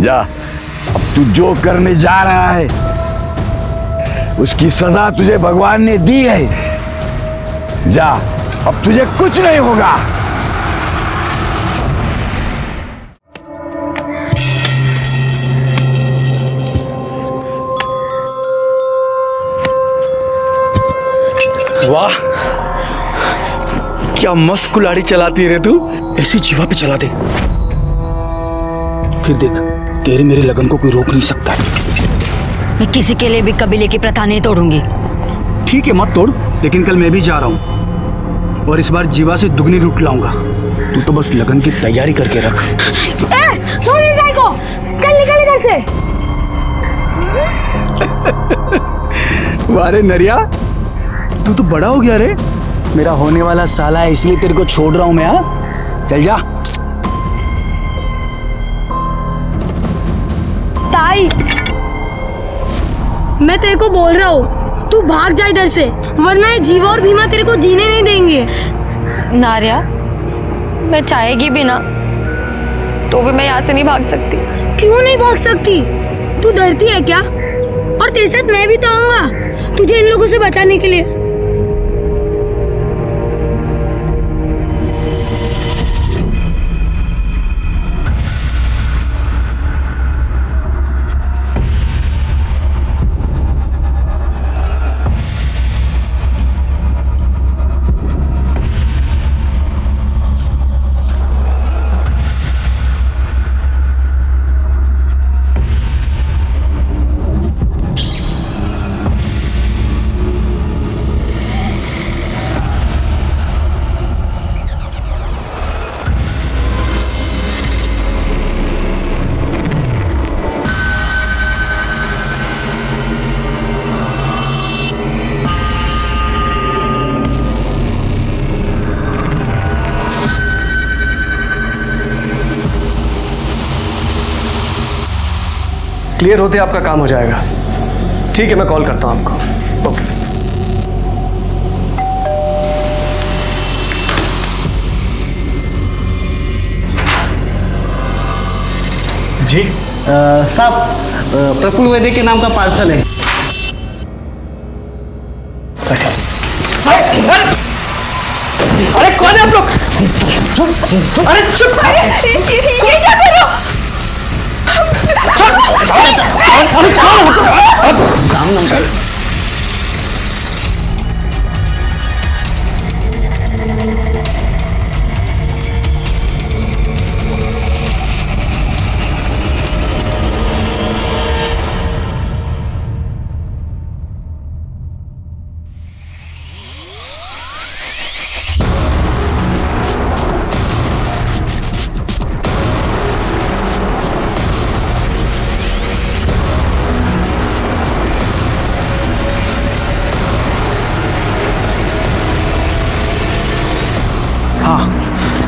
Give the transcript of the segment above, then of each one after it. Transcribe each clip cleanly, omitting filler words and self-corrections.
जा, अब तू जो करने जा रहा है उसकी सजा तुझे भगवान ने दी है। जा, अब तुझे कुछ नहीं होगा। वाह, क्या मस्त कुल्हाड़ी चलाती है रे तू। ऐसी जीवा पे चला दे, फिर देख तेरे मेरे लगन को कोई रोक नहीं सकता। मैं किसी के लिए भी कबीले की प्रथा नहीं तोड़ूंगी। ठीक है, मत तोड़, लेकिन कल मैं भी जा रहा हूँ और इस बार जीवा से दुगनी लूट लाऊंगा। तू तो बस लगन की तैयारी करके रख। छोड़ इस गाय को, चल निकल इधर से। वारे नरिया, तू तो बड़ा हो गया रे। मेरा होने वाला साला है, इसलिए तेरे को छोड़ रहा हूँ मैं। हाँ, चल जा। ताई, मैं तेरे को बोल रहा हूँ, तू भाग जा इधर से, वरना ये जीवा और भीमा तेरे को जीने नहीं देंगे। नारिया, मैं चाहेगी भी ना तो भी मैं यहाँ से नहीं भाग सकती। क्यों नहीं भाग सकती? तू डरती है क्या? और तेरे साथ मैं भी तो आऊंगा तुझे इन लोगों से बचाने के लिए। क्लियर होते आपका काम हो जाएगा। ठीक है, मैं कॉल करता हूं आपको। ओके। जी साहब, प्रफुल्ल वैद्य के नाम का पार्सल है। अरे कौन है आप लोग? अरे चुप! ये क्या कर रहे हो?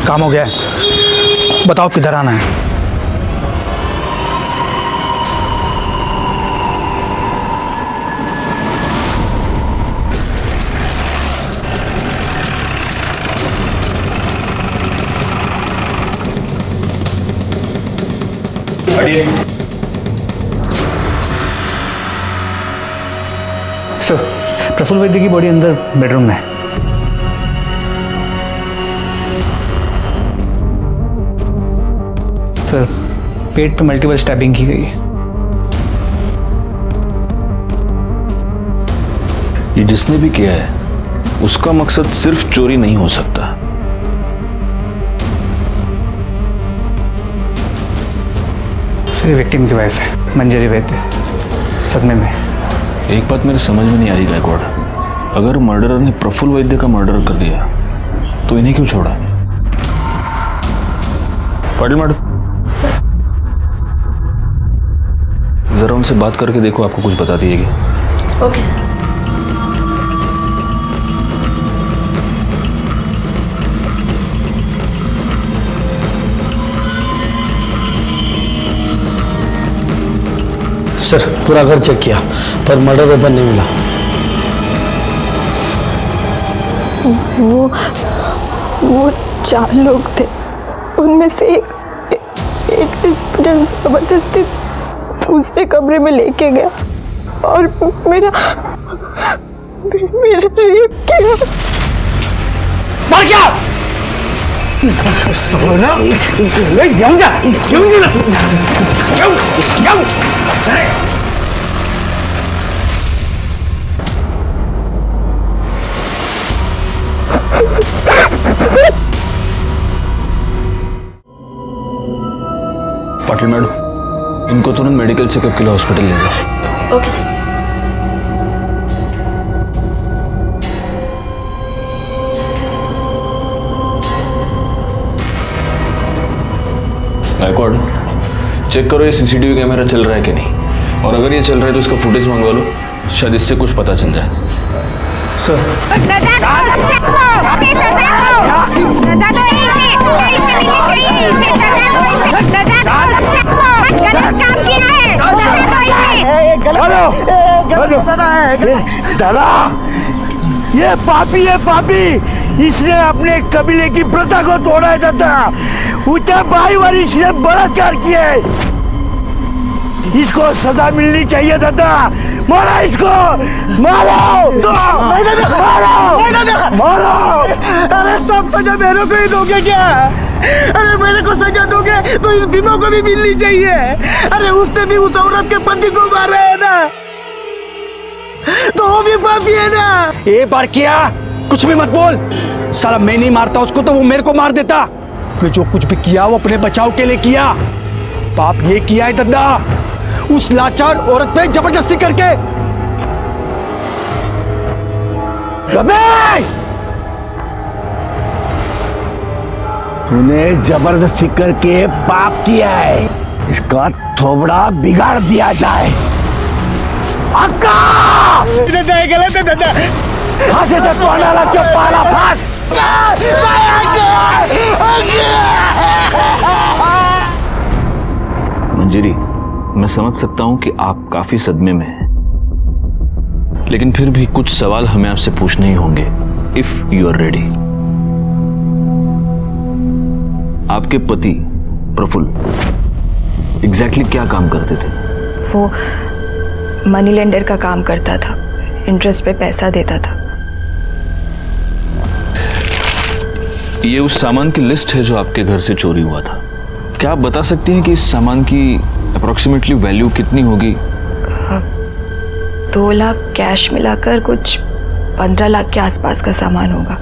काम हो गया, बताओ किधर आना है। सर, प्रफुल्ल वैद्य की बॉडी अंदर बेडरूम में है। सर, पेट पे मल्टीपल स्टैबिंग की गई है। ये जिसने भी किया है उसका मकसद सिर्फ चोरी नहीं हो सकता। सर, ये विक्टिम की वाइफ है, मंजरी वैद्य। सदमे में। एक बात मेरे समझ में नहीं आ रही गायकवाड़, अगर मर्डरर ने प्रफुल्ल वैद्य का मर्डर कर दिया तो इन्हें क्यों छोड़ा? पाटिल मैडम, जरा उनसे बात करके देखो, आपको कुछ बता दिएगी। Okay sir. सर पूरा घर चेक किया पर मर्डर वेपन नहीं मिला। वो 4 लोग थे, उनमें से एक जबरदस्ती दूसरे कमरे में लेके गया और मेरा रेप किया। मर गया सोना, जाऊं जा, जाऊं। पाटिल मैडम, इनको तुरंत मेडिकल चेकअप के लिए हॉस्पिटल ले जाओ। Okay sir. गायकवाड़, चेक करो ये सीसीटीवी कैमरा चल रहा है कि नहीं, और अगर ये चल रहा है तो इसका फुटेज मंगवा लो, शायद इससे कुछ पता चल जाए। सर सजा दो गलत काम किया है, दादा, ये पापी है, पापी। इसने अपने कबीले की प्रथा को तोड़ा है दादा। ऊंचा भाई वारिस ने बलात्कार किया है, इसको सजा मिलनी चाहिए दादा। मारो इसको, मारो, मारो। अरे सब सजा मेरे को ही दोगे क्या? अरे मेरे को सजा दोगे तो इस भीमा को भी मिलनी चाहिए। अरे उसने भी उस औरत के पति को मारा है ना, तो वो भी पापी है ना। एक बार किया, कुछ भी मत बोल। साला मैं नहीं मारता उसको तो वो मेरे को मार देता। मैं जो कुछ भी किया वो अपने बचाव के लिए किया। पाप ये किया है दादा, उस लाचार औरत पे जबरदस्ती करके। तूने जबरदस्ती करके पाप किया है, इसका थोबड़ा बिगाड़ दिया जाए। अक्का! गलत है दादा। फांसी से तो डाला क्यों पाला फांस? मंजरी, मैं समझ सकता हूं कि आप काफी सदमे में हैं, लेकिन फिर भी कुछ सवाल हमें आपसे पूछने ही होंगे, इफ यू आर रेडी। आपके पति प्रफुल्ल एग्जैक्टली क्या काम करते थे? वो मनी लेंडर का काम करता था, इंटरेस्ट पे पैसा देता था। ये उस सामान की लिस्ट है जो आपके घर से चोरी हुआ था। क्या आप बता सकती हैं कि इस सामान की अप्रोक्सीमेटली वैल्यू कितनी होगी? 2 लाख कैश मिलाकर कुछ 15 लाख के आसपास का सामान होगा।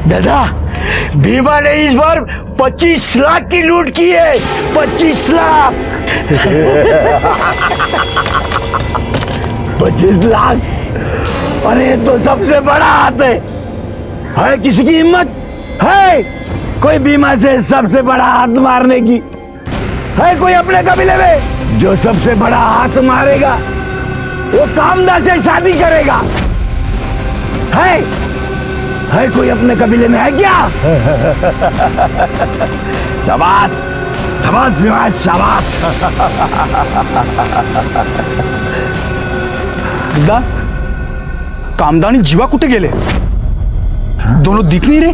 दादा, भीमा ने इस बार 25 लाख की लूट की है। 25 लाख 25 लाख। अरे तो सबसे बड़ा हाथ है किसी की हिम्मत है कोई भीमा से सबसे बड़ा हाथ मारने की? है कोई अपने कबीले में जो सबसे बड़ा हाथ मारेगा? वो कामदा से शादी करेगा? है कोई अपने कबीले में? है क्या? शाबाश शाबाश भीमा, शाबाश। दादा, कामदानी जीवा कुठे गेले? दोनों दिख नहीं रहे।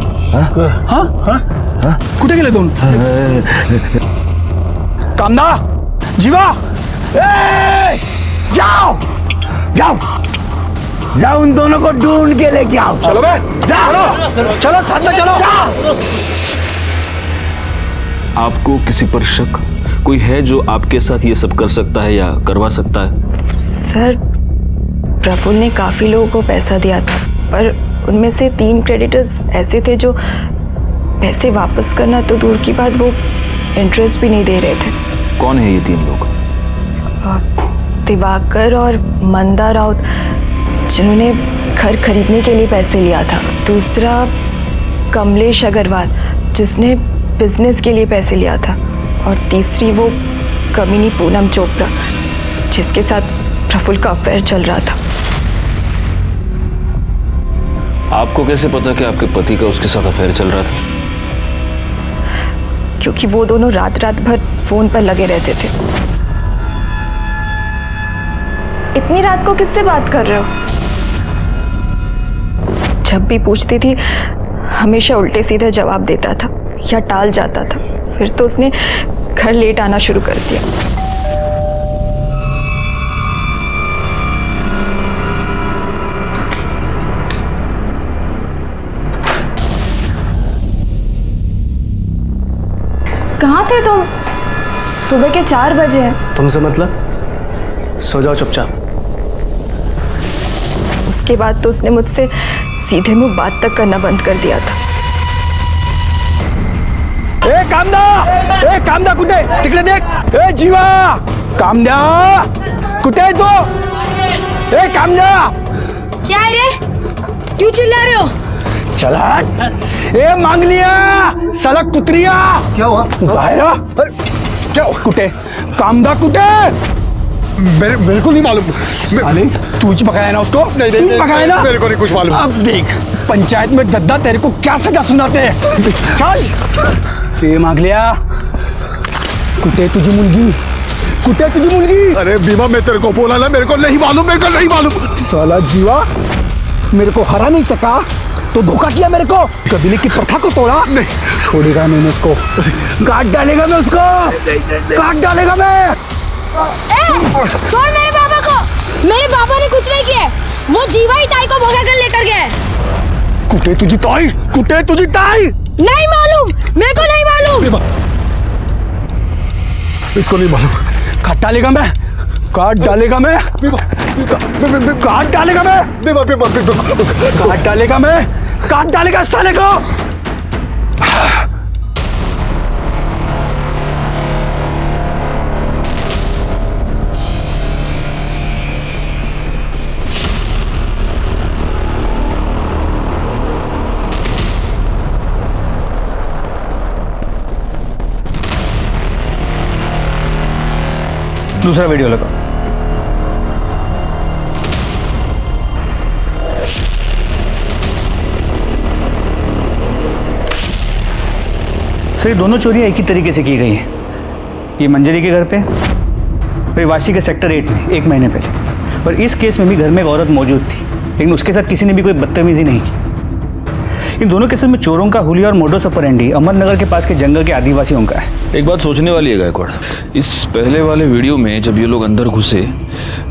हाँ कुठे गेले दोनों? कामदा, जीवा, जाओ जाओ जाओ, उन दोनों को ढूंढ के लेके आओ। चलो बे, चलो साथ में चलो। आपको किसी पर शक कोई है जो आपके साथ ये सब कर सकता है या करवा सकता है? सर, प्रफुल्ल ने काफ़ी लोगों को पैसा दिया था, पर उनमें से 3 क्रेडिटर्स ऐसे थे जो पैसे वापस करना तो दूर की बात, वो इंटरेस्ट भी नहीं दे रहे थे। कौन है ये 3 लोग? दिवाकर और मंदा राउत, जिन्होंने घर खरीदने के लिए पैसे लिया था। दूसरा कमलेश अग्रवाल, जिसने बिजनेस के लिए पैसे लिया था। और तीसरी वो कमीनी पूनम चोपड़ा, जिसके साथ प्रफुल्ल का अफेयर चल रहा था। आपको कैसे पता कि आपके पति का उसके साथ अफेयर चल रहा था? क्योंकि वो दोनों रात भर फोन पर लगे रहते थे। इतनी रात को किससे बात कर रहे हो? जब भी पूछती थी हमेशा उल्टे सीधे जवाब देता था या टाल जाता था। फिर तो उसने घर लेट आना शुरू कर दिया। कहाँ थे तुम? सुबह के 4 बजे हैं। तुमसे मतलब? सो जाओ चुपचाप। उसके बाद तो उसने मुझसे सीधे मुंह बात तक करना बंद कर दिया था। ए कामदा कुठे? तिकडे देख। ए जीवा, कामदा कुठे आहे तो? ए कामदा, क्या है रे? क्यों चिल्ला रहे हो? चला। ए मांगलिया, साला कुत्रिया, क्या हुआ? बाहेर आ। क्या कुठे? कामदा कुठे? मेरे को नहीं मालूम। साले तूच पकाया ना उसको? नहीं, तूच पकाया ना? मेरे को नहीं कुछ मालूम। अब देख, पंचायत में दद्दा तेरे को क्या सजा सुनाते हैं। चल। ए मांगलिया, कुठे तुझी मुलगी? कुठे तुझी मुलगी? अरे बीमा, मैं तेरे को बोला ना, मेरे को नहीं मालूम। साला जीवा, मेरे को हरा नहीं सका तो धोखा किया मेरे को। कबीले की प्रथा को तोड़ा। नहीं छोड़ेगा नहीं मैं उसको, काट डालेगा मैं उसको, काट डालेगा मैं। छोड़ मेरे पापा को। मेरे पापा ने कुछ नहीं किया। वो जीवा ही ताई को भगा कर लेकर गए। कुठे तुझी ताई? कुठे तुझी ताई? नहीं मालूम, मेरे को नहीं मालूम। इसको नहीं मालूम। काट डालेगा मैं, काट डालेगा मैं, काट डालेगा मैं, काट डालेगा मैं, काट डालेगा साले को। दूसरा वीडियो लगाओ। सर, ये दोनों चोरियां एक ही तरीके से की गई हैं। ये मंजरी के घर पे, फिर वाशी के सेक्टर 8 में 1 महीने पहले। और इस केस में भी घर में एक औरत मौजूद थी, लेकिन उसके साथ किसी ने भी कोई बदतमीजी नहीं की। इन दोनों केसेस में चोरों का हुलिया और मोडोस ऑपरेंडी अमरनगर के पास के जंगल के आदिवासियों का है। एक बात सोचने वाली है गायकवाड़, इस पहले वाले वीडियो में जब ये लोग अंदर घुसे,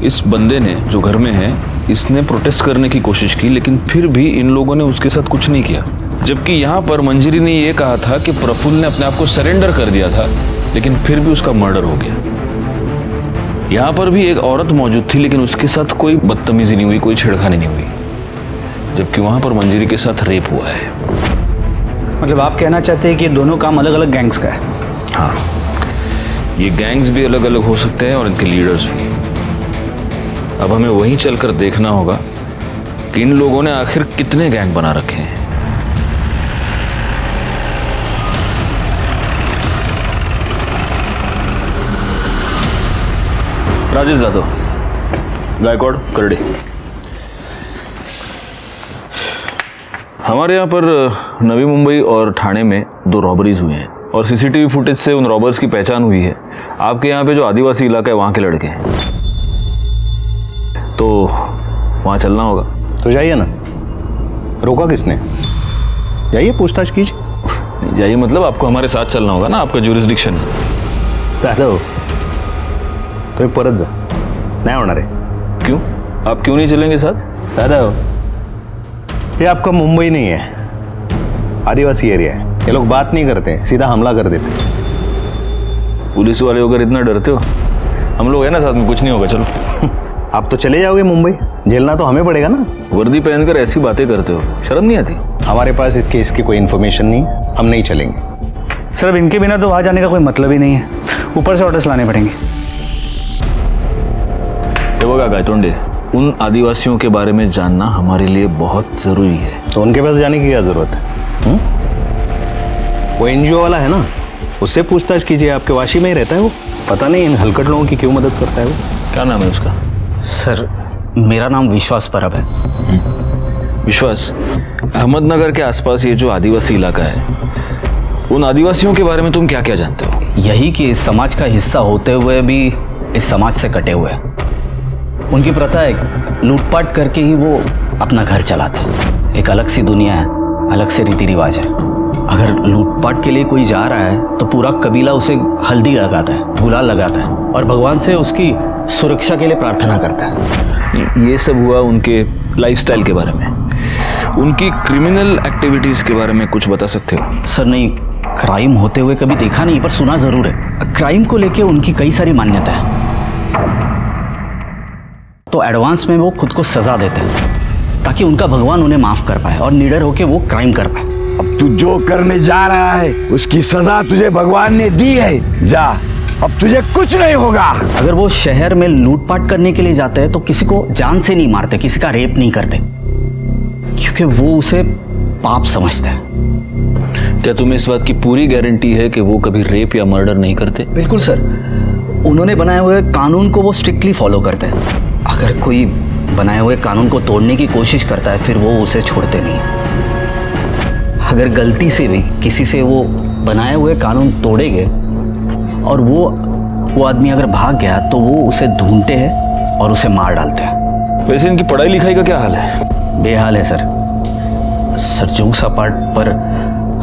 इस बंदे ने जो घर में है, इसने प्रोटेस्ट करने की कोशिश की, लेकिन फिर भी इन लोगों ने उसके साथ कुछ नहीं किया। जबकि यहाँ पर मंजरी ने ये कहा था कि प्रफुल्ल ने अपने आप को सरेंडर कर दिया था, लेकिन फिर भी उसका मर्डर हो गया। यहाँ पर भी एक औरत मौजूद थी, लेकिन उसके साथ कोई बदतमीजी नहीं हुई, कोई छेड़खानी नहीं हुई, जबकि वहां पर मंजरी के साथ रेप हुआ है। मतलब आप कहना चाहते हैं कि ये दोनों काम अलग अलग गैंग्स का है? हाँ, ये गैंग्स भी अलग अलग हो सकते हैं और इनके लीडर्स भी। अब हमें वहीं चलकर देखना होगा कि इन लोगों ने आखिर कितने गैंग बना रखे हैं। राजेश यादव, गायकवाड़, करड़ी। हमारे यहाँ पर नवी मुंबई और ठाणे में 2 रॉबरीज हुई हैं और सीसीटीवी फुटेज से उन रॉबर्स की पहचान हुई है। आपके यहाँ पे जो आदिवासी इलाका है वहाँ के लड़के हैं, तो वहाँ चलना होगा। तो जाइए ना, रोका किसने? जाइए, पूछताछ कीजिए। जाइए मतलब आपको हमारे साथ चलना होगा ना, आपका ज्यूरिसडिक्शन है। दादा तुम्हें परत जा, नहीं होणार है। क्यों? आप क्यों नहीं चलेंगे साथ? दादा ये आपका मुंबई नहीं है, आदिवासी एरिया है। ये लोग बात नहीं करते, सीधा हमला कर देते। पुलिस वाले होकर इतना डरते हो? हम लोग है ना साथ में, कुछ नहीं होगा, चलो। आप तो चले जाओगे मुंबई, झेलना तो हमें पड़ेगा ना। वर्दी पहनकर ऐसी बातें करते हो, शर्म नहीं आती? हमारे पास इस केस की कोई इन्फॉर्मेशन नहीं, हम नहीं चलेंगे। सर अब इनके बिना तो वहाँ जाने का कोई मतलब ही नहीं है, ऊपर से ऑर्डर्स लाने पड़ेंगे। ये बघा गायतोंडे, उन आदिवासियों के बारे में जानना हमारे लिए बहुत जरूरी है। तो उनके पास जाने की क्या जरूरत है? वो एनजीओ वाला है ना, उससे पूछताछ कीजिए। आपके वाशी में ही रहता है वो। पता नहीं इन हलकट लोगों की क्यों मदद करता है वो। क्या नाम है उसका? सर मेरा नाम विश्वास परब है। विश्वास, अहमदनगर के आसपास ये जो आदिवासी इलाका है, उन आदिवासियों के बारे में तुम क्या क्या जानते हो? यही कि इस समाज का हिस्सा होते हुए भी इस समाज से कटे हुए हैं। उनकी प्रथा है लूटपाट करके ही वो अपना घर चलाते हैं। एक अलग सी दुनिया है, अलग से रीति रिवाज है। अगर लूटपाट के लिए कोई जा रहा है तो पूरा कबीला उसे हल्दी लगाता है, गुलाल लगाता है और भगवान से उसकी सुरक्षा के लिए प्रार्थना करता है। ये सब हुआ उनके लाइफस्टाइल के बारे में। उनकी क्रिमिनल एक्टिविटीज के बारे में कुछ बता सकते हो? सर नहीं, क्राइम होते हुए कभी देखा नहीं, पर सुना जरूर है। क्राइम को लेके उनकी कई सारी मान्यता है, तो एडवांस में वो खुद को सजा देते हैं ताकि उनका भगवान उन्हें माफ कर पाए और निडर होके वो क्राइम कर पाए। अब तू जो करने जा रहा है उसकी सजा तुझे भगवान ने दी है। जा, अब तुझे कुछ नहीं होगा। अगर वो शहर में लूटपाट करने के लिए जाते हैं तो किसी को जान से नहीं मारते, किसी का रेप नहीं करते, क्योंकि वो उसे पाप समझते हैं। क्या तुम्हें इस बात की पूरी गारंटी है कि वो कभी रेप या मर्डर नहीं करते? बिल्कुल सर, उन्होंने बनाए हुए कानून को वो स्ट्रिक्टली फॉलो करते हैं। अगर कोई बनाए हुए कानून को तोड़ने की कोशिश करता है फिर वो उसे छोड़ते नहीं। अगर गलती से भी किसी से वो बनाए हुए कानून तोड़ेंगे और वो आदमी अगर भाग गया तो वो उसे ढूंढते हैं और उसे मार डालते हैं। वैसे इनकी पढ़ाई लिखाई का क्या हाल है? बेहाल है सर जोक्स अपार्ट, पर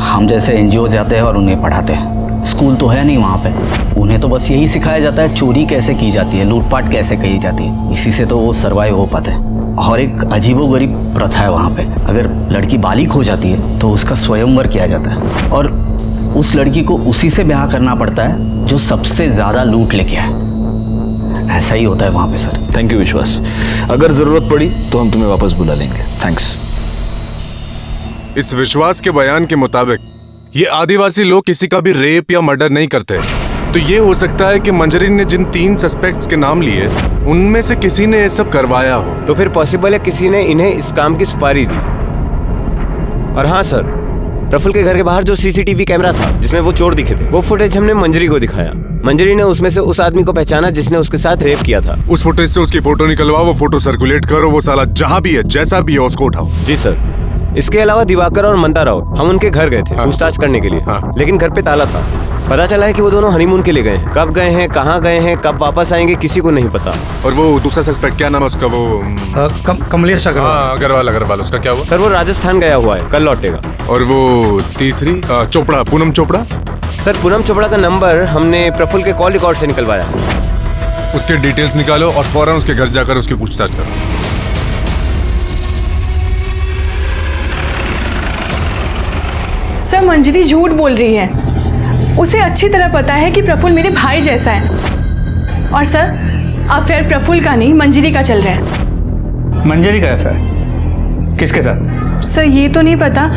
हम जैसे एनजीओ जाते हैं और उन्हें पढ़ाते हैं। स्कूल तो है नहीं वहाँ पे, उन्हें तो बस यही सिखाया जाता है चोरी कैसे की जाती है, लूटपाट कैसे की जाती है। इसी से तो वो सर्वाइव हो पाते हैं। और एक अजीबोगरीब प्रथा है वहाँ पे, अगर लड़की बालिग हो जाती है तो उसका स्वयंवर किया जाता है और उस लड़की को उसी से ब्याह करना पड़ता है जो सबसे ज़्यादा लूट लेके आए। ऐसा ही होता है वहाँ पे सर। थैंक यू विश्वास, अगर ज़रूरत पड़ी तो हम तुम्हें वापस बुला लेंगे। थैंक्स। इस विश्वास के बयान के मुताबिक ये आदिवासी लोग किसी का भी रेप या मर्डर नहीं करते, तो ये हो सकता है कि मंजरी ने जिन 3 सस्पेक्ट्स के नाम लिए उनमें से किसी ने ये सब करवाया हो। तो फिर पॉसिबल है किसी ने इन्हें इस काम की सुपारी दी। और हाँ सर, प्रफुल्ल के घर के बाहर जो सीसीटीवी कैमरा था जिसमें वो चोर दिखे थे, वो फुटेज हमने मंजरी को दिखाया। मंजरी ने उसमें से उस आदमी को पहचाना जिसने उसके साथ रेप किया था। उस फुटेज से उसकी फोटो निकलवाओ, वो फोटो सर्कुलेट करो, वो साला जहाँ भी है जैसा भी है उसको उठाओ। जी सर। इसके अलावा दिवाकर और मंदा राव, हम उनके घर गए थे पूछताछ करने के लिए, लेकिन घर पे ताला था। पता चला है कि वो दोनों हनीमून के लिए गए हैं। कब गए हैं, कहाँ गए हैं, कब वापस आएंगे, किसी को नहीं पता। और वो दूसरा सस्पेक्ट क्या नाम है उसका? वो कमलेश अग्रवाल। अग्रवाल उसका क्या हुआ? सर वो राजस्थान गया हुआ है, कल लौटेगा। और वो तीसरी चोपड़ा, पूनम चोपड़ा? सर पूनम चोपड़ा का नंबर हमने प्रफुल्ल के कॉल रिकॉर्ड से निकलवाया। उसके डिटेल्स निकालो और फौरन उसके घर जाकर उसकी पूछताछ करो। सर मंजरी झूठ बोल रही है। उसे अच्छी तरह पता है कि प्रफुल्ल मेरे भाई जैसा है। और सर अफेयर प्रफुल्ल का नहीं मंजरी का चल रहा है। मंजरी का अफेयर किसके साथ? सर ये तो नहीं पता,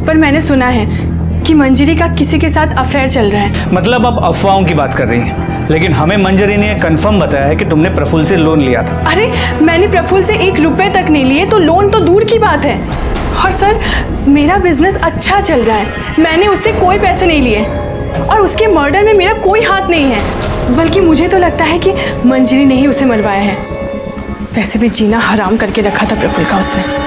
पर मैंने सुना है कि मंजरी का किसी के साथ अफेयर चल रहा है। मतलब आप अफवाहों की बात कर रही हैं, लेकिन हमें मंजरी ने कंफर्म बताया है कि तुमने प्रफुल्ल से लोन लिया था। अरे मैंने प्रफुल्ल से 1 रुपए तक नहीं लिए, तो लोन तो दूर की बात है। और सर मेरा बिजनेस अच्छा चल रहा है, मैंने उससे कोई पैसे नहीं लिए और उसके मर्डर में मेरा कोई हाथ नहीं है। बल्कि मुझे तो लगता है कि मंजरी ने ही उसे मरवाया है। वैसे भी जीना हराम करके रखा था प्रफुल्ल का उसने।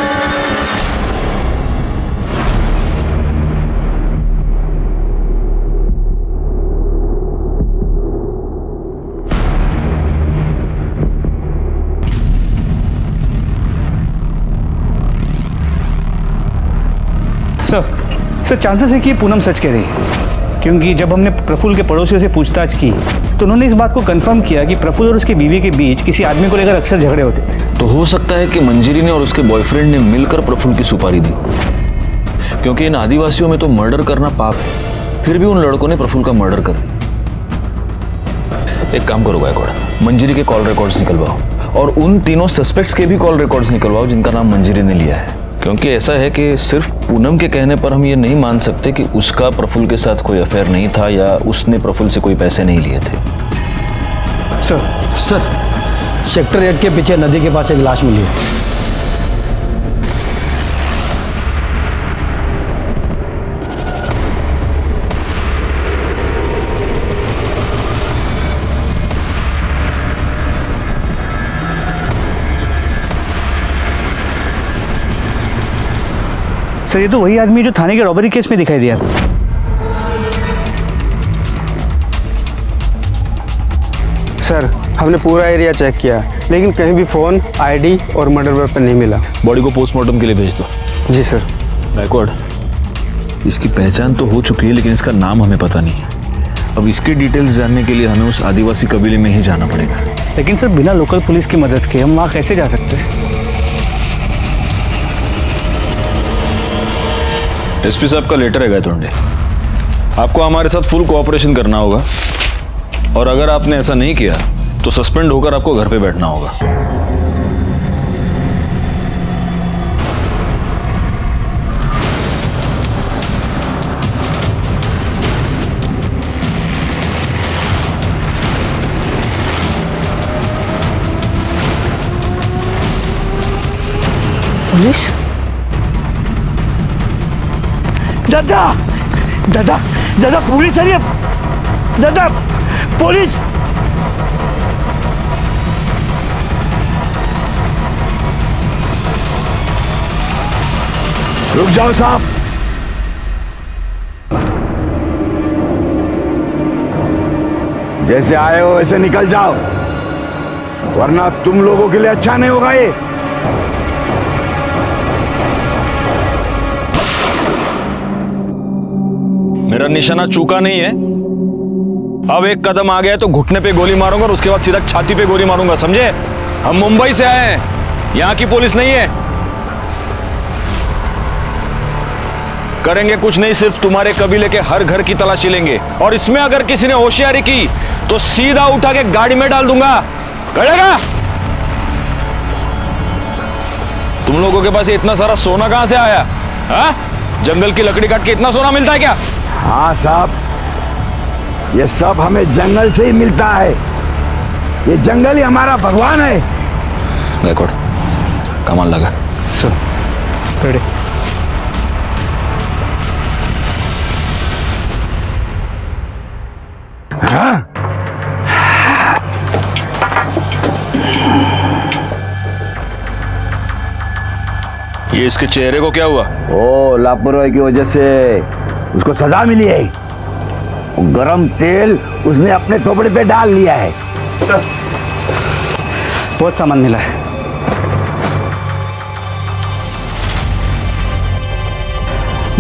सर चांसेस है कि पूनम सच कह रही है, क्योंकि जब हमने प्रफुल्ल के पड़ोसियों से पूछताछ की तो उन्होंने इस बात को कंफर्म किया कि प्रफुल्ल और उसकी बीवी के बीच किसी आदमी को लेकर अक्सर झगड़े होते थे। तो हो सकता है कि मंजरी ने और उसके बॉयफ्रेंड ने मिलकर प्रफुल्ल की सुपारी दी, क्योंकि इन आदिवासियों में तो मर्डर करना पाप है, फिर भी उन लड़कों ने प्रफुल्ल का मर्डर कर दिया। एक काम करो गायकवाड़, मंजरी के कॉल रिकॉर्ड्स निकलवाओ और उन तीनों सस्पेक्ट्स के भी कॉल रिकॉर्ड्स निकलवाओ जिनका नाम मंजरी ने लिया है, क्योंकि ऐसा है कि सिर्फ पूनम के कहने पर हम ये नहीं मान सकते कि उसका प्रफुल्ल के साथ कोई अफेयर नहीं था या उसने प्रफुल्ल से कोई पैसे नहीं लिए थे। सर सेक्टर 8 के पीछे नदी के पास एक लाश मिली है। सर ये तो वही आदमी है जो थाने के रॉबरी केस में दिखाई दिया था। सर हमने पूरा एरिया चेक किया लेकिन कहीं भी फ़ोन, आईडी और मर्डर वेपन नहीं मिला। बॉडी को पोस्टमार्टम के लिए भेज दो। जी सर। बैकवर्ड, इसकी पहचान तो हो चुकी है लेकिन इसका नाम हमें पता नहीं है। अब इसकी डिटेल्स जानने के लिए हमें उस आदिवासी कबीले में ही जाना पड़ेगा। लेकिन सर बिना लोकल पुलिस की मदद के हम वहाँ कैसे जा सकते हैं? एसपी साहब का लेटर है गायतोंडे, आपको हमारे साथ फुल कोऑपरेशन करना होगा और अगर आपने ऐसा नहीं किया तो सस्पेंड होकर आपको घर पे बैठना होगा। पुलिस? दादा दादा दादा पुलिस है, दादा पुलिस। रुक जाओ साहब, जैसे आए हो वैसे निकल जाओ वरना तुम लोगों के लिए अच्छा नहीं होगा ये। मेरा निशाना चूका नहीं है। अब एक कदम आ गया तो घुटने पे गोली मारूंगा और उसके बाद सीधा छाती पे गोली मारूंगा, समझे? हम मुंबई से आए हैं, यहां की पुलिस नहीं है। करेंगे कुछ नहीं, सिर्फ तुम्हारे कबीले के हर घर की तलाशी लेंगे और इसमें अगर किसी ने होशियारी की तो सीधा उठा के गाड़ी में डाल दूंगा। करेगा? तुम लोगों के पास ये इतना सारा सोना कहां से आया? हाँ? जंगल की लकड़ी काट के इतना सोना मिलता है क्या? हाँ साहब, ये सब हमें जंगल से ही मिलता है। ये जंगल ही हमारा भगवान है। गायकवाड़, कमाल लगा। Sir ready. हाँ? ये इसके चेहरे को क्या हुआ? ओ लापरवाही की वजह से उसको सजा मिली है। गरम तेल उसने अपने कपड़े पे डाल लिया है। सर बहुत सामान मिला है।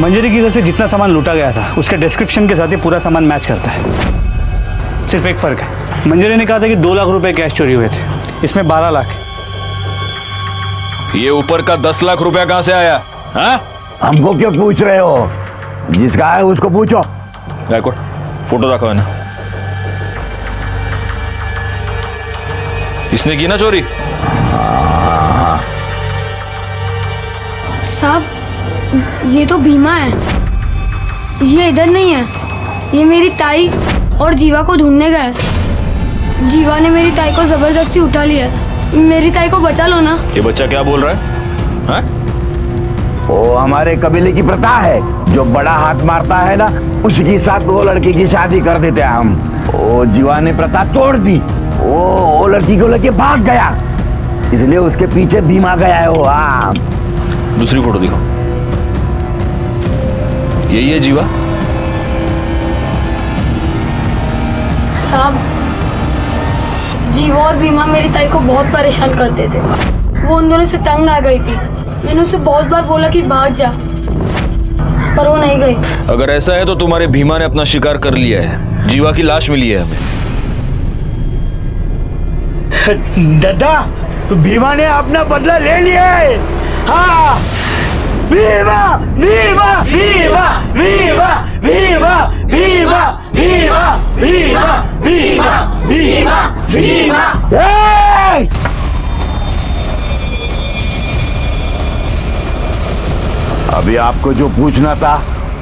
मंजरी की घर से जितना सामान लूटा गया था उसके डिस्क्रिप्शन के साथ ही पूरा सामान मैच करता है। सिर्फ एक फर्क है, मंजरी ने कहा था कि 2 लाख रुपए कैश चोरी हुए थे, इसमें 12 लाख। ये ऊपर का 10 लाख रुपया कहां से आया? हाँ? हमको क्यों पूछ रहे हो? जिसका है उसको पूछो। गायकवाड़, फोटो रखो है ना। इसने की ना चोरी? साहब ये तो भीमा है, ये इधर नहीं है। ये मेरी ताई और जीवा को ढूंढने गए। जीवा ने मेरी ताई को जबरदस्ती उठा लिया। मेरी ताई को बचा लो ना। ये बच्चा क्या बोल रहा है? हाँ? वो हमारे कबीले की प्रथा है, जो बड़ा हाथ मारता है ना उसके साथ वो लड़की की शादी कर देते हैं हम। वो जीवा ने प्रथा तोड़ दी, वो लड़की को लेके भाग गया, इसलिए उसके पीछे भीमा गया है वो। हाँ, दूसरी फोटो दिखाओ। यही है जीवा? साहब जीवा और भीमा मेरी ताई को बहुत परेशान करते थे। वो उन दोनों से तंग आ गई थी। मैंने उसे बहुत बार बोला कि भाग जा, पर वो नहीं गई। अगर ऐसा है तो तुम्हारे भीमा ने अपना शिकार कर लिया है। जीवा की लाश मिली है हमें। दादा भीमा ने अपना बदला ले लिया है। हाँ, भीमा भीमा भीमा भीमा भीमा भीमा भीमा भीमा भीमा भीमा भीमा। अभी आपको जो पूछना था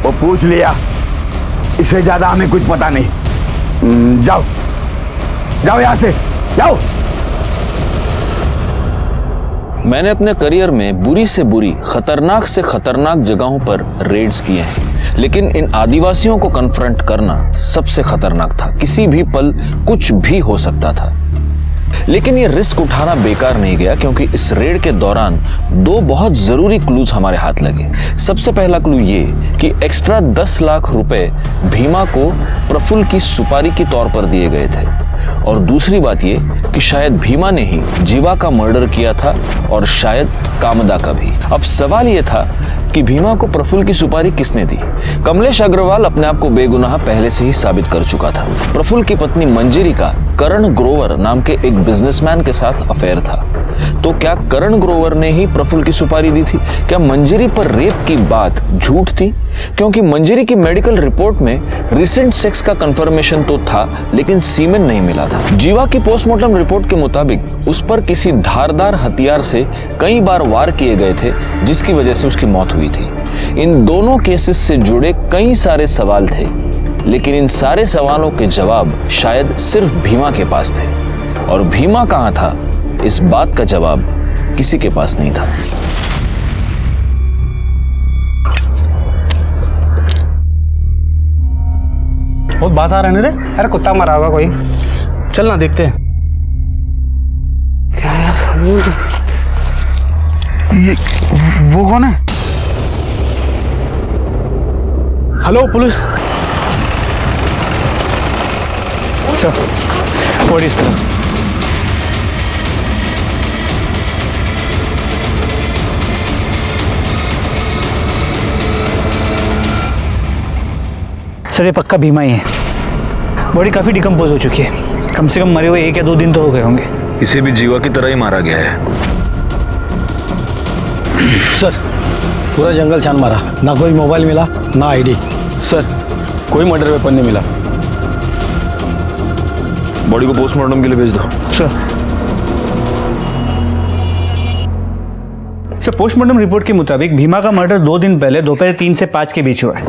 वो पूछ लिया, इससे ज्यादा हमें कुछ पता नहीं। जाओ जाओ यहां से जाओ। मैंने अपने करियर में बुरी से बुरी, खतरनाक से खतरनाक जगहों पर रेड्स किए हैं, लेकिन इन आदिवासियों को कन्फ्रंट करना सबसे खतरनाक था। किसी भी पल कुछ भी हो सकता था। लेकिन ये रिस्क उठाना बेकार नहीं गया, क्योंकि इस रेड के दौरान दो बहुत जरूरी क्लूज हमारे हाथ लगे। सबसे पहला क्लू ये कि एक्स्ट्रा 10 लाख रुपए भीमा को प्रफुल्ल की सुपारी के तौर पर दिए गए थे, और दूसरी बात ये कि शायद भीमा ने ही जीवा का मर्डर किया था, और शायद कामदा का भी। अब सवाल ये था कि भीमा को प्रफुल्ल की सुपारी किसने दी। कमलेश अग्रवाल अपने आप को बेगुनाह पहले से ही साबित कर चुका था। प्रफुल्ल की पत्नी मंजरी का करण ग्रोवर नाम के एक बिजनेसमैन के साथ अफेयर था। तो क्या करण ग्रोवर ने ही प्रफुल्ल की सुपारी दी थी? क्या मंजरी पर रेप की बात झूठ थी? क्योंकि मंजरी की मेडिकल रिपोर्ट में रिसेंट सेक्स का कंफर्मेशन तो था, लेकिन सीमेन नहीं मिला था। जीवा की पोस्टमार्टम रिपोर्ट के मुताबिक उस पर किसी धारदार हथियार से कई बार वार किए गए थे, जिसकी वजह से उसकी मौत हुई थी। इन दोनों केसेस से जुड़े कई सारे सवाल थे, लेकिन इन सारे सवालों के जवाब शायद सिर्फ भीमा के पास थे, और भीमा कहां था, इस बात का जवाब किसी के पास नहीं था। बहुत बाजार है रे। अरे कुत्ता मरा होगा कोई, चल ना देखते हैं। ये वो कौन है? हेलो पुलिस सर, और इस तरफ। सर ये पक्का भीमा ही है। बॉडी काफी डिकम्पोज हो चुकी है, कम से कम मरे हुए 1 या 2 दिन तो हो गए होंगे। इसे भी जीवा की तरह ही मारा गया है। सर पूरा जंगल छान मारा, ना कोई मोबाइल मिला ना आईडी। सर कोई मर्डर वेपन नहीं मिला। बॉडी को पोस्टमार्टम के लिए भेज दो। सर पोस्टमार्टम रिपोर्ट के मुताबिक भीमा का मर्डर 2 दिन पहले दोपहर 3 से 5 के बीच हुआ है,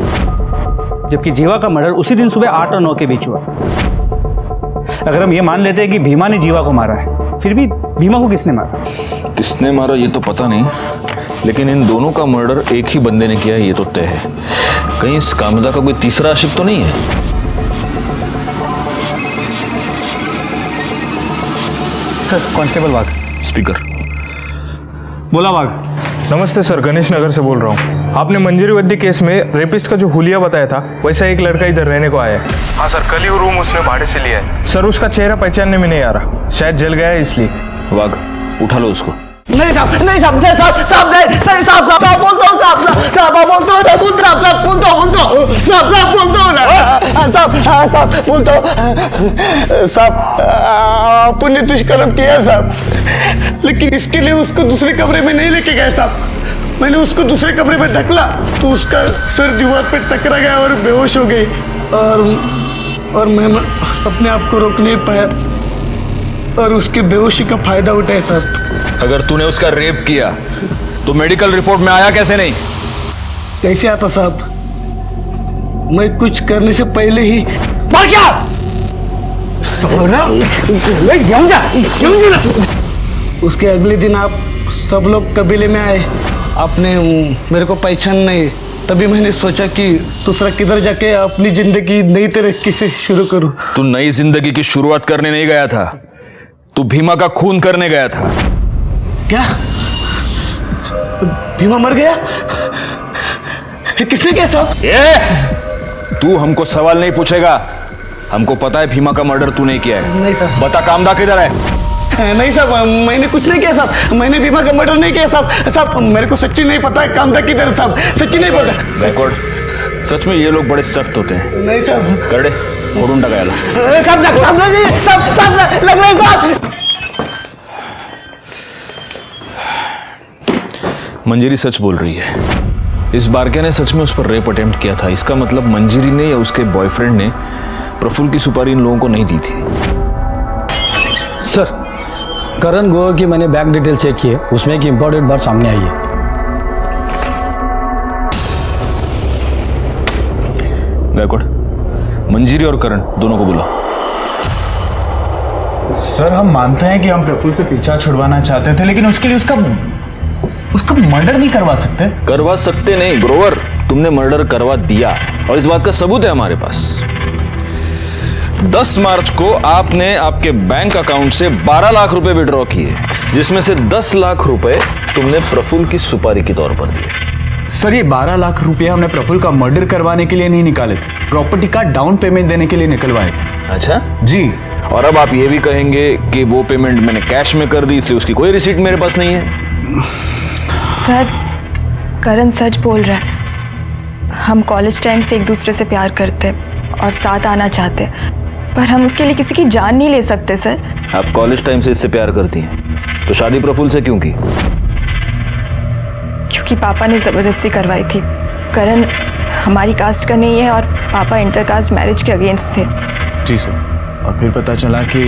जबकि जीवा का मर्डर उसी दिन सुबह 8 और 9 के बीच हुआ। अगर हम ये मान लेते हैं कि भीमा ने जीवा को मारा है, फिर भी भीमा को किसने मारा? किसने मारा ये तो पता नहीं, लेकिन इन दोनों का मर्डर एक ही बंदे ने किया है, ये तो तय है। कहीं इस कामदा का कोई तीसरा आशिक तो नहीं है? सर कांस्टेबल वाघ। स्पीकर। बोला वाघ। नमस्ते सर, गणेश नगर से बोल रहा हूँ। आपने मंजरी वद्दी केस में रेपिस्ट का जो हुलिया बताया था, वैसा एक लड़का इधर रहने को आया है। हाँ सर, कल ही वो रूम उसने भाड़े से लिया है। सर उसका चेहरा पहचानने में नहीं आ रहा, शायद जल गया है इसलिए। वाघ उठा लो उसको। नहीं साहब, नहीं साहब, साहब साहब नहीं, साहब साहब साहब बोलता हूँ, साहब साहब साहब बोलता हूँ, साहब बोलता हूँ, साहब बोलता हूँ, साहब साहब बोलता हूँ ना, साहब बोलता हूँ, साहब आपने दुष्कर्म किया साहब, लेकिन इसके लिए उसको दूसरे कमरे में नहीं लेके गए साहब। मैंने उसको दूसरे कमरे में ढकला तो उसका सर दीवार पे टकरा गया और बेहोश हो गई, और मैं अपने आप को रोक नहीं पाया और उसकी बेहोशी का फायदा उठाया साहब। अगर तूने उसका रेप किया तो मेडिकल रिपोर्ट में आया कैसे नहीं? कैसे आता साहब? मैं कुछ करने से पहले ही मर गया। उसके अगले दिन आप सब लोग कबीले में आए, आपने मेरे को पहचान नहीं, तभी मैंने सोचा कि दूसरा किधर जाके अपनी जिंदगी नई तरीके से शुरू करूं। तू नई जिंदगी की शुरुआत करने नहीं गया था, तू भीमा का खून करने गया था। क्या भीमा मर गया? किसने किया साहब? तू हमको सवाल नहीं पूछेगा, हमको पता है भीमा का मर्डर तू नहीं किया है। नहीं साहब। बता कामदा किधर है? नहीं साहब, मैंने कुछ नहीं किया साहब, मैंने भीमा का मर्डर नहीं किया साहब। साहब मेरे को सच्ची नहीं पता है कामदा किधर है साहब, सच्ची नहीं पता। रिकॉर्ड। सच में ये लोग बड़े सख्त होते हैं। नहीं साहब। करड़े फोड़ून टाकायला। साहब लग रहा है साहब। मंजरी सच बोल रही है, इस बारके ने सच में उस पर रेप अटेम्प्ट किया था। इसका मतलब मंजरी ने या उसके बॉयफ्रेंड ने प्रफुल्ल की सुपारी इन लोगों को नहीं दी थी। सर करण गोवर की मैंने बैंक डिटेल चेक की है, उसमें एक इंपॉर्टेंट बात सामने आई है। गायकवाड़, मंजीरी और करण दोनों को बुलाओ। सर हम मानते हैं कि हम प्रफुल्ल से पीछा छुड़वाना चाहते थे, लेकिन उसके लिए उसका मर्डर नहीं करवा सकते। करवा सकते नहीं ग्रोवर, तुमने मर्डर करवा दिया और इस बात का सबूत है हमारे पास। 10 मार्च को आपने आपके बैंक अकाउंट से 12 लाख रुपए विड्रॉ किए, जिसमें से 10 लाख रुपए तुमने प्रफुल्ल की सुपारी के तौर पर दिए। सर ये 12 लाख रुपए हमने प्रफुल्ल का मर्डर करवाने के लिए नहीं निकाले थे, प्रॉपर्टी का डाउन पेमेंट देने के लिए निकलवाए थे। अच्छा जी। और अब आप ये भी कहेंगे कि वो पेमेंट मैंने कैश में कर दी, इसलिए उसकी कोई रिसीट मेरे पास नहीं है। सर करण सच बोल रहा है। हम कॉलेज टाइम से एक दूसरे से प्यार करते और साथ आना चाहते, पर हम उसके लिए किसी की जान नहीं ले सकते सर। आप कॉलेज टाइम से इससे प्यार करती हैं, तो शादी प्रफुल्ल से क्यों की? क्योंकि पापा ने ज़बरदस्ती करवाई थी। करण हमारी कास्ट का नहीं है और पापा इंटरकास्ट मैरिज के अगेंस्ट थे। जी सर। और फिर पता चला कि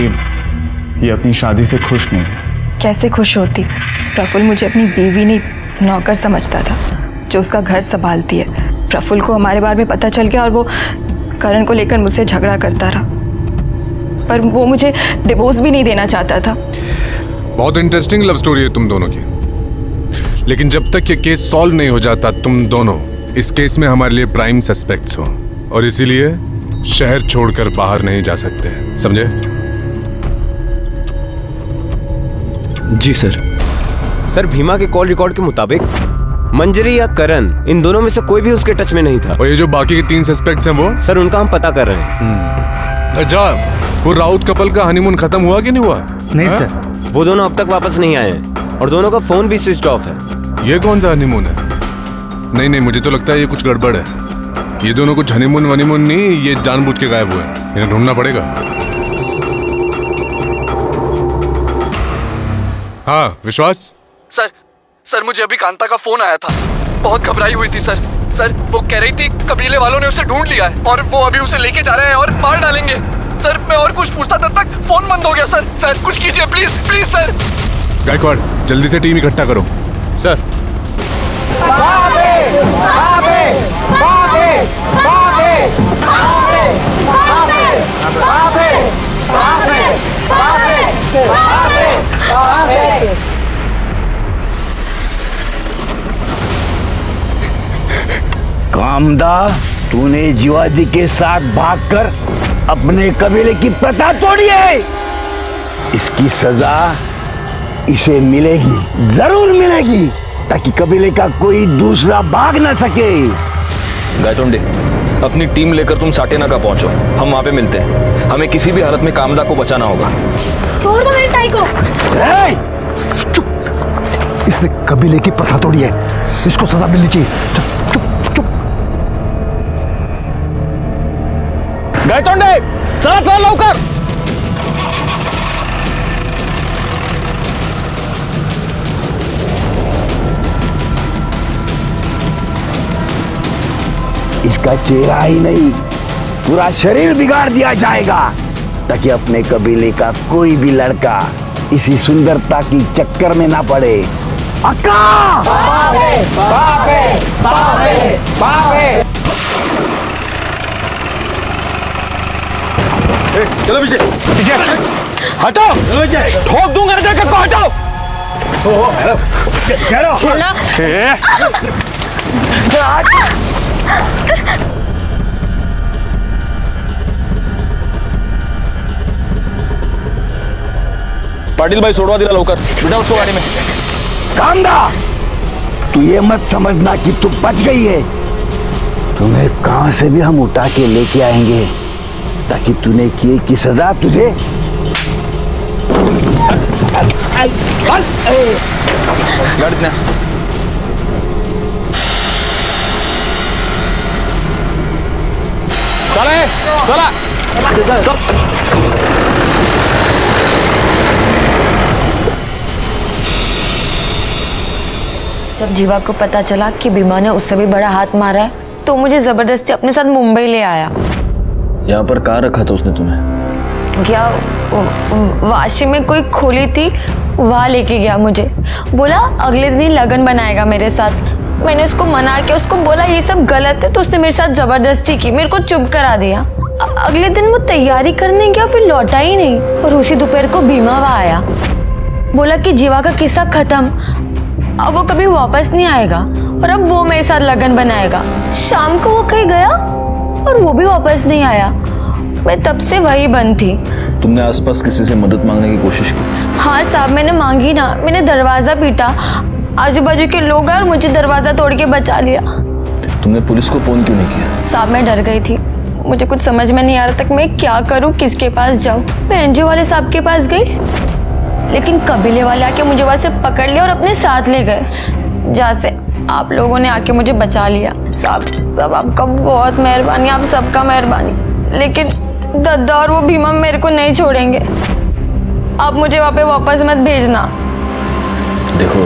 ये अपनी शादी से खुश नहीं है। कैसे खुश होती? प्रफुल्ल मुझे अपनी बीवी नहीं नौकर समझता था जो उसका घर संभालती है। प्रफुल्ल को हमारे बारे में पता चल गया और वो करण को लेकर मुझसे झगड़ा करता रहा, पर वो मुझे डिवोर्स भी नहीं देना चाहता था। बहुत इंटरेस्टिंग लव स्टोरी है तुम दोनों की, लेकिन जब तक ये केस सॉल्व नहीं हो जाता तुम दोनों इस केस में हमारे लिए प्राइम सस्पेक्ट्स हो, और इसीलिए शहर छोड़कर बाहर नहीं जा सकते, समझे? जी सर। सर भीमा के कॉल रिकॉर्ड के मुताबिक मंजरी या करण, इन दोनों में से कोई भी उसके टच में नहीं था। और ये जो बाकी के 3 सस्पेक्ट्स हैं वो? सर उनका हम पता कर रहे हैं। अच्छा, वो राउत कपल का हनीमून खत्म हुआ कि नहीं हुआ? नहीं सर, वो दोनों अब तक वापस नहीं आए हैं और दोनों का फोन भी स्विच ऑफ है। ये कौन सा हनीमून है? नहीं नहीं, मुझे तो लगता है ये कुछ गड़बड़ है। ये दोनों कुछ हनीमून वनीमून नहीं, ये जानबूझ के गायब हुए हैं। इन्हें ढूंढना पड़ेगा। हाँ विश्वास। सर मुझे अभी कांता का फोन आया था, बहुत घबराई हुई थी सर वो कह रही थी कबीले वालों ने उसे ढूंढ लिया है और वो अभी उसे लेके जा रहे हैं और मार डालेंगे। सर मैं और कुछ पूछता तब तक फोन बंद हो गया। सर कुछ कीजिए प्लीज प्लीज सर। गायकवाड़ जल्दी से टीम इकट्ठा करो। सर कामदा, तूने जीवाजी के साथ भागकर अपने कबीले की प्रथा तोड़ी है। इसकी सजा इसे मिलेगी, जरूर मिलेगी, ताकि कबीले का कोई दूसरा भाग ना सके। गायतोंडे, अपनी टीम लेकर तुम साटेनाका पहुंचो, हम वहां पे मिलते हैं। हमें किसी भी हालत में कामदा को बचाना होगा। छोड़ दो मेरे टाई को। इसने कबीले की प्रथा तोड़ी है, इसको सजा मिलनी चाहिए। गायतोंडे चला लवकर। इसका चेहरा ही नहीं, पूरा शरीर बिगाड़ दिया जाएगा, ताकि अपने कबीले का कोई भी लड़का इसी सुंदरता की चक्कर में ना पड़े। अक्का! बाबे, बाबे, बाबे, बाबे। चलो पीछे हटो, ठोक दूंगा ना को, हटो। पाटिल भाई सोडवा दिला लवकर, बिठा उसको गाड़ी में। कामदा, तू ये मत समझना कि तू बच गई है। तुम्हें कहां से भी हम उठा के लेके आएंगे, ताकि तूने किए की सजा तुझे। चला चल। जब जीवा को पता चला कि भीमा ने उससे भी बड़ा हाथ मारा है, तो मुझे जबरदस्ती अपने साथ मुंबई ले आया। यहाँ पर कहाँ रखा था उसने तुम्हें? क्या वाशी में कोई खोली थी, वहाँ लेके गया मुझे। बोला अगले दिन लगन बनाएगा मेरे साथ। मैंने उसको मना किया, उसको बोला ये सब गलत है, तो उसने मेरे साथ जबरदस्ती की, मेरे को चुप करा दिया। अगले दिन वो तैयारी करने गया, फिर लौटा ही नहीं। और उसी दोपहर को भीमा वहाँ आया, बोला कि जीवा का किस्सा खत्म, अब वो कभी वापस नहीं आएगा और अब वो मेरे साथ लगन बनाएगा। शाम को वो कहीं गया और वो भी वापस नहीं आया। मैं तब से वही बंद थी। तुमने आसपास किसी से मदद मांगने की कोशिश की? हाँ साहब, मैंने मांगी ना, मैंने दरवाजा पीटा, आजू बाजू के लोग आए और मुझे दरवाजा तोड़ के बचा लिया। तुमने पुलिस को फोन क्यों नहीं किया? साहब मैं डर गई थी, मुझे कुछ समझ में नहीं आ रहा था कि मैं क्या करूं, किसके पास जाऊं। मैं एनजीओ वाले साहब के पास गई, लेकिन कबीले वाले आके मुझे वहां से पकड़ लिया और अपने साथ ले गए, जहाँ से आप लोगों ने आके मुझे बचा लिया। साहब आपका बहुत मेहरबानी, आप सबका मेहरबानी, लेकिन दद्दा और वो भीमा मेरे को नहीं छोड़ेंगे। आप मुझे वहाँ पे वापस मत भेजना। देखो,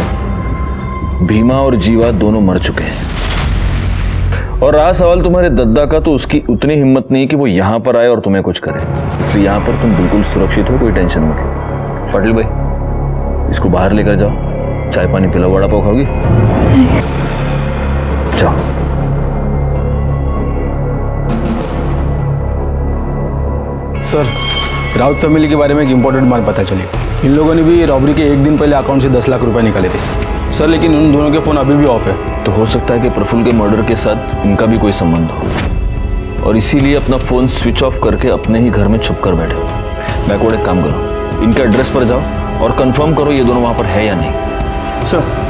भीमा और जीवा दोनों मर चुके हैं, और रहा सवाल तुम्हारे दद्दा का, तो उसकी उतनी हिम्मत नहीं कि वो यहाँ पर आए और तुम्हें कुछ करे। इसलिए यहाँ पर तुम बिल्कुल सुरक्षित हो, कोई टेंशन मत लो। पाटिल भाई, इसको बाहर लेकर जाओ, चाय पानी पिलाओ। वड़ा पाव खाओगी? जाओ। सर, राउत फैमिली के बारे में एक इम्पोर्टेंट बात पता चली। इन लोगों ने भी रॉबरी के एक दिन पहले अकाउंट से 10 लाख रुपए निकाले थे सर, लेकिन उन दोनों के फ़ोन अभी भी ऑफ है। तो हो सकता है कि प्रफुल्ल के मर्डर के साथ इनका भी कोई संबंध हो, और इसीलिए अपना फ़ोन स्विच ऑफ करके अपने ही घर में छुप कर बैठे हो। बैकवर्ड एक काम करो, इनके एड्रेस पर जाओ और कंफर्म करो ये दोनों वहाँ पर है या नहीं। सर,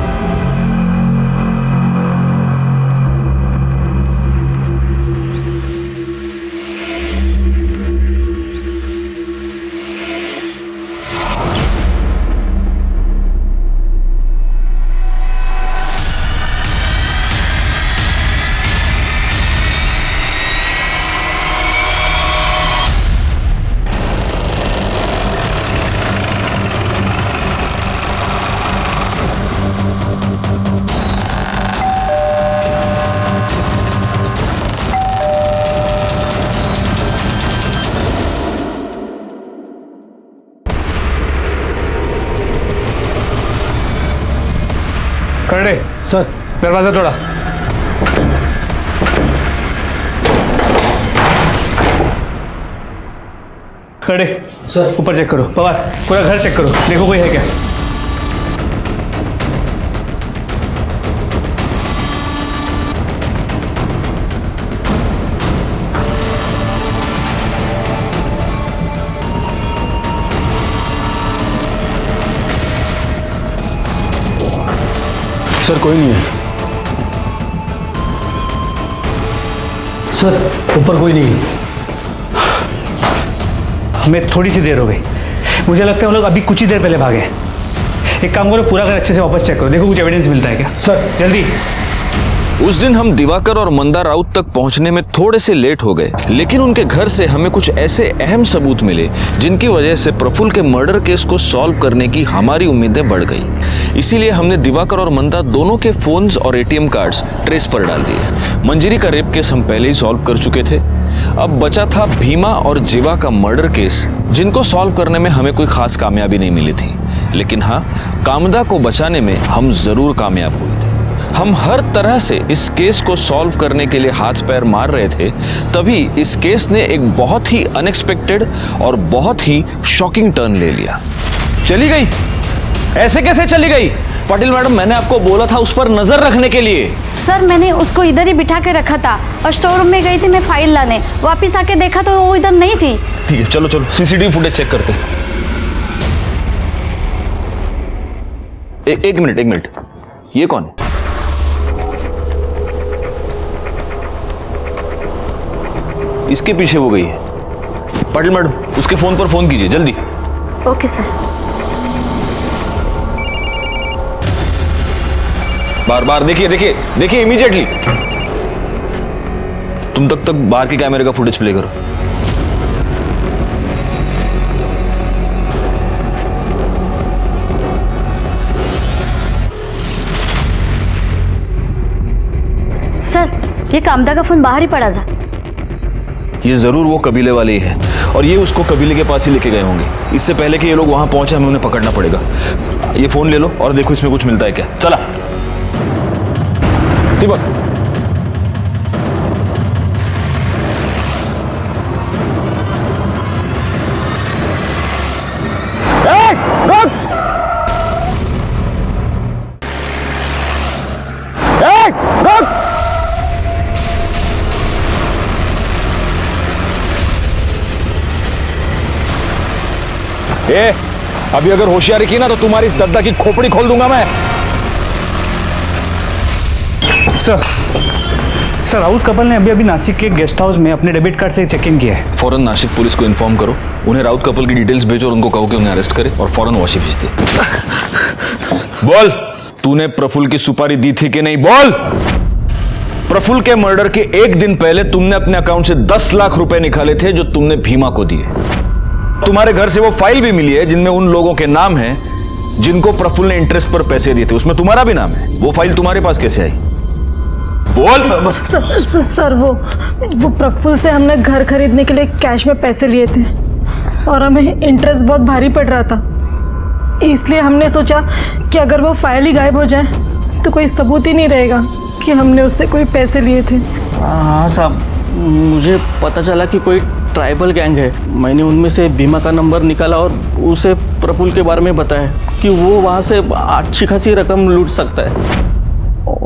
खड़े सर, दरवाजा तोड़ा। खड़े सर, ऊपर चेक करो। पवार, पूरा घर चेक करो, देखो कोई है क्या। सर कोई नहीं है। सर, ऊपर कोई नहीं है। हमें थोड़ी सी देर हो गई, मुझे लगता है वो लोग अभी कुछ ही देर पहले भागे। एक काम करो, पूरा घर अच्छे से वापस चेक करो, देखो कुछ एविडेंस मिलता है क्या। सर जल्दी। उस दिन हम दिवाकर और मंदा राउत तक पहुंचने में थोड़े से लेट हो गए, लेकिन उनके घर से हमें कुछ ऐसे अहम सबूत मिले जिनकी वजह से प्रफुल्ल के मर्डर केस को सॉल्व करने की हमारी उम्मीदें बढ़ गई। इसीलिए हमने दिवाकर और मंदा दोनों के फोन्स और एटीएम कार्ड्स ट्रेस पर डाल दिए। मंजरी का रेप केस हम पहले ही सॉल्व कर चुके थे, अब बचा था भीमा और जीवा का मर्डर केस, जिनको सॉल्व करने में हमें कोई खास कामयाबी नहीं मिली थी। लेकिन हाँ, कामदा को बचाने में हम जरूर कामयाब हुए थे। हम हर तरह से इस केस को सॉल्व करने के लिए हाथ पैर मार रहे थे, तभी इस केस ने एक बहुत ही अनएक्सपेक्टेड और बहुत ही शॉकिंग टर्न ले लिया। चली गई? ऐसे कैसे चली गई? पाटिल मैडम, मैंने आपको बोला था उस पर नजर रखने के लिए। सर, मैंने उसको इधर ही बिठा के रखा था और स्टोर रूम में गई थी मैं फाइल लाने, वापस आके देखा तो वो इधर नहीं थी। ठीक है, चलो चलो सीसीटीवी फुटेज चेक करते। एक मिनट, ये कौन है? इसके पीछे वो गई है। पाटिल मैडम, उसके फोन पर फोन कीजिए जल्दी। Okay sir. बार देखिए इमीडिएटली। तुम तक बाहर के कैमरे का फुटेज प्ले करो। सर, ये कामदा का फोन बाहर ही पड़ा था। ये जरूर वो कबीले वाले ही है, और ये उसको कबीले के पास ही लेके गए होंगे। इससे पहले कि ये लोग वहां पहुंचे, हमें उन्हें पकड़ना पड़ेगा। ये फोन ले लो और देखो इसमें कुछ मिलता है क्या। चला। दीपक, अभी अगर होशियारी की ना तो तुम्हारी इस दद्दा की खोपड़ी खोल दूंगा मैं। सर राउत कपल ने अभी नासिक के गेस्ट हाउस में अपने डेबिट कार्ड से चेक इन किया है। फौरन नासिक पुलिस को इन्फॉर्म करो, उन्हें राउत कपल की डिटेल्स भेजो और उनको कहो कि उन्हें अरेस्ट करे और फौरन वाशी भेज दे। बोल, तूने प्रफुल्ल की सुपारी दी थी कि नहीं? बोल। प्रफुल्ल के मर्डर के एक दिन पहले तुमने अपने अकाउंट से 10 लाख रुपए निकाले थे जो तुमने भीमा को दिए। तुम्हारे घर से वो फाइल भी मिली है जिनमें उन लोगों के नाम हैं जिनको प्रफुल्ल ने इंटरेस्ट पर पैसे दिए थे, उसमें तुम्हारा भी नाम है। वो फाइल तुम्हारे पास कैसे आई? बोल। सर वो प्रफुल्ल से हमने घर खरीदने के लिए कैश में पैसे लिए थे और हमें इंटरेस्ट बहुत भारी पड़ रहा था, इसलिए हमने सोचा कि अगर वो फाइल ही गायब हो जाए तो कोई सबूत ही नहीं रहेगा कि हमने उससे कोई पैसे लिए थे। हाँ साहब, मुझे पता चला कि कोई ट्राइबल गैंग है। मैंने उनमें से बीमा का नंबर निकाला और उसे प्रफुल्ल के बारे में बताया कि वो वहाँ से अच्छी खासी रकम लूट सकता है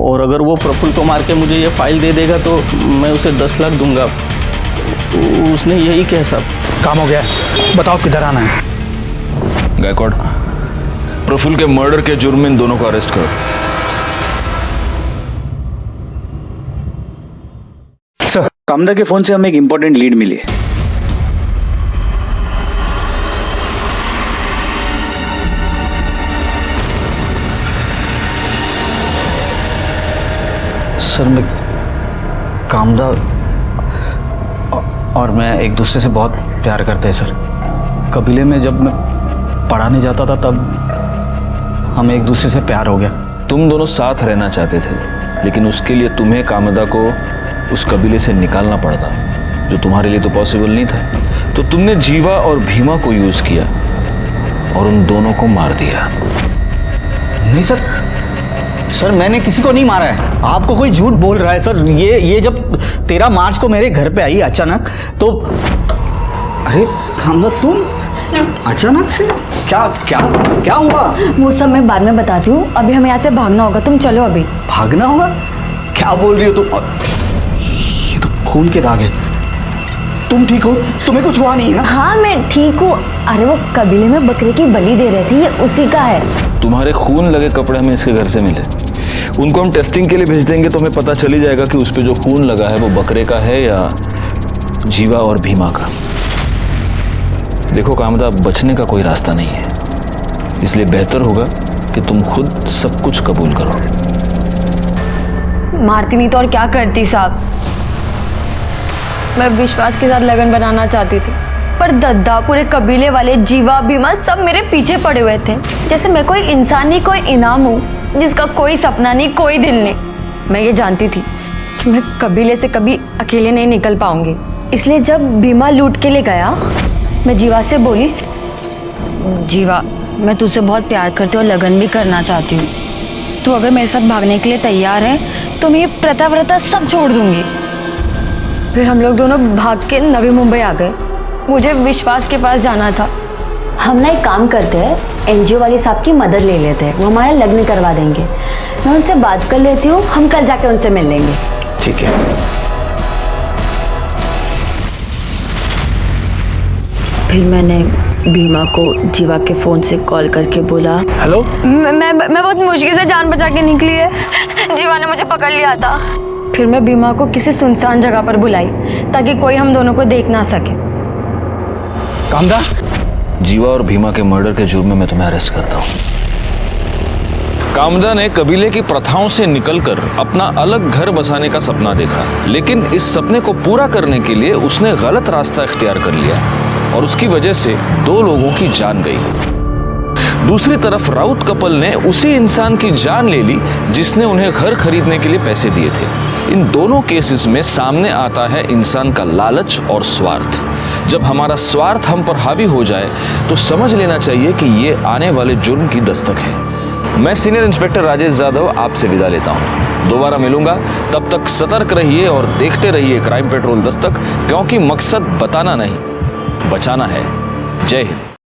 और अगर वो प्रफुल्ल को मार के मुझे ये फाइल दे देगा तो मैं उसे 10 लाख दूंगा। तो उसने यही कहा साहब। काम हो गया, बताओ किधर आना है। गायकवाड़, प्रफुल्ल के मर्डर के जुर्म में इन दोनों को अरेस्ट करो। सर, कामदा के फोन से हमें एक इंपॉर्टेंट लीड मिली है। सर, मैं कामदा और मैं एक दूसरे से बहुत प्यार करते हैं सर। कबीले में जब मैं पढ़ाने जाता था तब हमें एक दूसरे से प्यार हो गया। तुम दोनों साथ रहना चाहते थे, लेकिन उसके लिए तुम्हें कामदा को उस कबीले से निकालना पड़ता, जो तुम्हारे लिए तो पॉसिबल नहीं था। तो तुमने जीवा और भीमा को यूज किया और उन दोनों को मार दिया। नहीं सर, मैंने किसी को नहीं मारा है। आपको कोई झूठ बोल रहा है सर। ये जब 13 मार्च को मेरे घर पे आई अचानक तो अरे कामदा, तुम अचानक से क्या हुआ? वो सब मैं बाद में बताती हूँ, अभी हमें यहाँ से भागना होगा। तुम चलो अभी। भागना होगा? क्या बोल रही हो तुम? ये तो खून के दाग है। तुम ठीक हो? तुम्हें कुछ हुआ नहीं है ना? हाँ, मैं ठीक हूँ। अरे वो कबीले में बकरे की बलि दे रहे थे, ये उसी का है। तुम्हारे खून लगे कपड़े हमें इसके घर से मिले, उनको हम टेस्टिंग के लिए भेज देंगे तो हमें पता चल ही जाएगा कि उस पे जो खून लगा है वो बकरे का है या जीवा और भीमा का। देखो कामदा, बचने का कोई रास्ता नहीं है, इसलिए बेहतर होगा कि तुम खुद सब कुछ कबूल करो। मारती नहीं तो और क्या करती साहब। मैं विश्वास के साथ लगन बनाना चाहती थी, पर दद्दा, पूरे कबीले वाले, जीवा, भीमा सब मेरे पीछे पड़े हुए थे, जैसे मैं कोई इंसान नहीं, कोई इनाम हूँ जिसका कोई सपना नहीं, कोई दिल नहीं। मैं ये जानती थी कि मैं कबीले से कभी अकेले नहीं निकल पाऊंगी, इसलिए जब भीमा लूट के लिए गया, मैं जीवा से बोली, जीवा, मैं तुझसे बहुत प्यार करती हूँ और लगन भी करना चाहती हूँ। तू अगर मेरे साथ भागने के लिए तैयार है तो मैं ये प्रथा व्रता सब छोड़ दूंगी। फिर हम लोग दोनों भाग के नवी मुंबई आ गए। मुझे विश्वास के पास जाना था। हम ना एक काम करते हैं, एनजीओ वाले साहब की मदद ले लेते हैं, वो हमारा लग्न करवा देंगे। मैं उनसे बात कर लेती हूँ, हम कल जाके उनसे मिल लेंगे। ठीक है। फिर मैंने भीमा को जीवा के फोन से कॉल करके बोला, हेलो। मैं बहुत मुश्किल से जान बचा के निकली है, जीवा ने मुझे पकड़ लिया था। फिर मैं भीमा को किसी सुनसान जगह पर बुलाई ताकि कोई हम दोनों को देख ना सके। कामदा, जीवा और भीमा के मर्डर के जुर्म में मैं तुम्हें अरेस्ट करता हूँ। कामदा ने कबीले की प्रथाओं से निकलकर अपना अलग घर बसाने का सपना देखा, लेकिन इस सपने को पूरा करने के लिए उसने गलत रास्ता इख्तियार कर लिया और उसकी वजह से 2 लोगों की जान गई। दूसरी तरफ राउत कपल ने उसी इंसान की जान ले ली जिसने उन्हें घर खरीदने के लिए पैसे दिए थे। इन दोनों केसेस में सामने आता है इंसान का लालच और स्वार्थ। जब हमारा स्वार्थ हम पर हावी हो जाए तो समझ लेना चाहिए कि ये आने वाले जुर्म की दस्तक है। मैं सीनियर इंस्पेक्टर राजेश यादव आपसे विदा लेता हूं। दोबारा मिलूंगा, तब तक सतर्क रहिए और देखते रहिए क्राइम पेट्रोल दस्तक, क्योंकि मकसद बताना नहीं, बचाना है। जय हिंद।